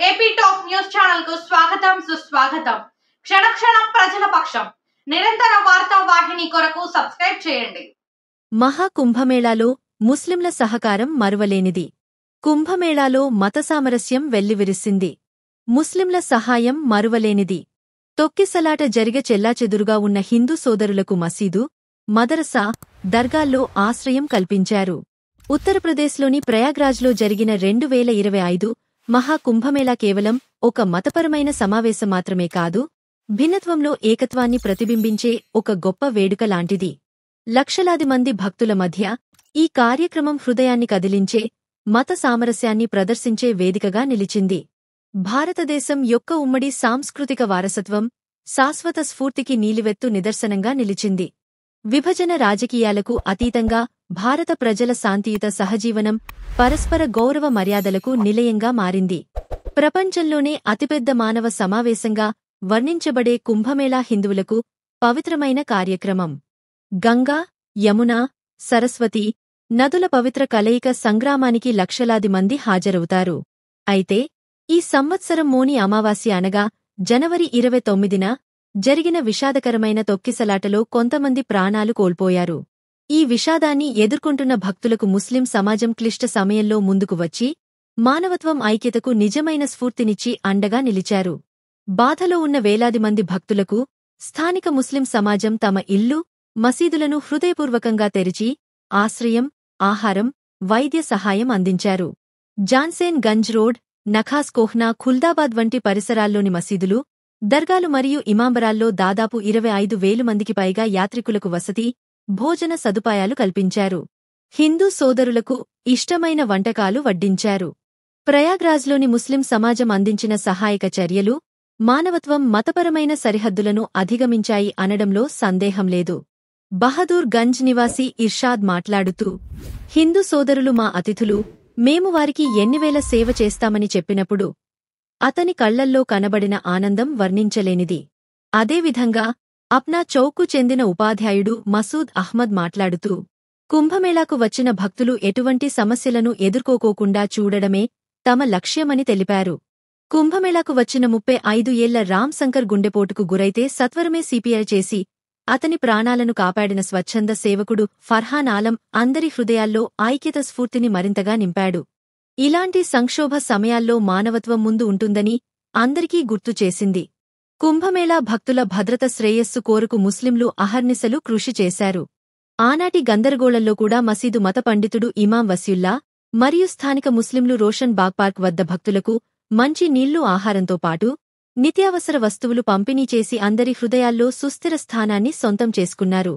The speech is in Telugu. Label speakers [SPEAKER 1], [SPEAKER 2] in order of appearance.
[SPEAKER 1] ఏపీ టాప్ న్యూస్ ఛానల్ కు స్వాగతం సుస్వాగతం. క్షణక్షణం ప్రజల పక్షం నిరంతర వార్తా వాహిని కొరకు సబ్స్క్రైబ్ చేయండి.
[SPEAKER 2] మహా కుంభమేళాలో ముస్లింల సహకారం మరువలేనిది. కుంభమేళాలో మత సామరస్యం వెల్లివిరిసింది. ముస్లింల సహాయం మరువలేనిది. తొక్కిసలాట జరిగే చెల్లాచెదురుగా ఉన్న హిందూ సోదరులకు మసీదు, మదరసా, దర్గాల్లో ఆశ్రయం కల్పించారు. ఉత్తరప్రదేశ్లోని ప్రయాగ్రాజ్లో జరిగిన 2025 మహా కుంభమేళా కేవలం ఒక మతపరమైన సమావేశం మాత్రమే కాదు, భిన్నత్వంలో ఏకత్వాన్ని ప్రతిబింబించే ఒక గొప్ప వేడుక లాంటిది. లక్షలాది మంది భక్తుల మధ్య ఈ కార్యక్రమం హృదయాన్ని కదిలించే, మత సామరస్యాన్ని ప్రదర్శించే వేదికగా నిలిచింది. భారతదేశం యొక్క ఉమ్మడి సాంస్కృతిక వారసత్వం, శాశ్వత స్ఫూర్తికి నీలివెత్తు నిదర్శనంగా నిలిచింది. విభజన రాజకీయాలకు అతీతంగా భారత ప్రజల శాంతియుత సహజీవనం పరస్పర గౌరవ మర్యాదలకు నిలయంగా మారింది. ప్రపంచంలోనే అతిపెద్ద మానవ సమావేశంగా వర్ణించబడే కుంభమేళా హిందువులకు పవిత్రమైన కార్యక్రమం. గంగా, యమునా, సరస్వతి నదుల పవిత్ర కలయిక సంగ్రామానికి లక్షలాది మంది హాజరవుతారు. అయితే ఈ సంవత్సరం మోని అమావాస్య అనగా జనవరి 29న జరిగిన విషాదకరమైన తొక్కిసలాటలో కొంతమంది ప్రాణాలు కోల్పోయారు. ఈ విషాదాన్ని ఎదుర్కొంటున్న భక్తులకు ముస్లిం సమాజం క్లిష్ట సమయంలో ముందుకు వచ్చి మానవత్వం, ఐక్యతకు నిజమైన స్ఫూర్తినిచ్చి అండగా నిలిచారు. బాధలో ఉన్న వేలాది మంది భక్తులకు స్థానిక ముస్లిం సమాజం తమ ఇల్లు, మసీదులను హృదయపూర్వకంగా తెరిచి ఆశ్రయం, ఆహారం, వైద్య సహాయం అందించారు. జాన్సేన్ గంజ్ రోడ్, నఖాస్ కోహ్నా, ఖుల్దాబాద్ వంటి పరిసరాల్లోని మసీదులు, దర్గాలు మరియు ఇమాంబరాల్లో దాదాపు 25,000 మందికి పైగా యాత్రికులకు వసతి, భోజన సదుపాయాలు కల్పించారు. హిందూ సోదరులకు ఇష్టమైన వంటకాలు వడ్డించారు. ప్రయాగ్రాజ్లోని ముస్లిం సమాజం అందించిన సహాయక చర్యలు మానవత్వం, మతపరమైన సరిహద్దులను అధిగమించాయి అనడంలో సందేహం లేదు. బహదూర్ గంజ్ నివాసి ఇర్షాద్ మాట్లాడుతూ, హిందూ సోదరులు మా అతిథులు, మేము వారికి ఎన్నివేల సేవ చేస్తామని చెప్పినప్పుడు అతని కళ్లల్లో కనబడిన ఆనందం వర్ణించలేనిది. అదేవిధంగా అప్నా చౌక్కు చెందిన ఉపాధ్యాయుడు మసూద్ అహ్మద్ మాట్లాడుతూ, కుంభమేళాకు వచ్చిన భక్తులు ఎటువంటి సమస్యలను ఎదుర్కోకోకుండా చూడడమే తమ లక్ష్యమని తెలిపారు. కుంభమేళాకు వచ్చిన 35 ఏళ్ల రామ్ శంకర్ గుండెపోటుకు గురైతే సత్వరమే సిపిఆర్ చేసి అతని ప్రాణాలను కాపాడిన స్వచ్ఛంద సేవకుడు ఫర్హాన్ ఆలం అందరి హృదయాల్లో ఐక్యత స్ఫూర్తిని మరింతగా నింపాడు. ఇలాంటి సంక్షోభ సమయాల్లో మానవత్వం ముందు ఉంటుందని అందరికీ గుర్తు చేసింది. కుంభమేళా భక్తుల భద్రత, శ్రేయస్సు కోరుకు ముస్లింలు అహర్నిశలు కృషి చేశారు. ఆనాటి గందరగోళంలో కూడా మసీదు మత పండితుడు ఇమాం వసీయుల్లా మరియు స్థానిక ముస్లింలు రోషన్ బాగ్ పార్క్ వద్ద భక్తులకు మంచి నీళ్లు, ఆహారంతో పాటు నిత్యావసర వస్తువులు పంపిణీ చేసి అందరి హృదయాల్లో సుస్థిర స్థానాన్ని సొంతం చేసుకున్నారు.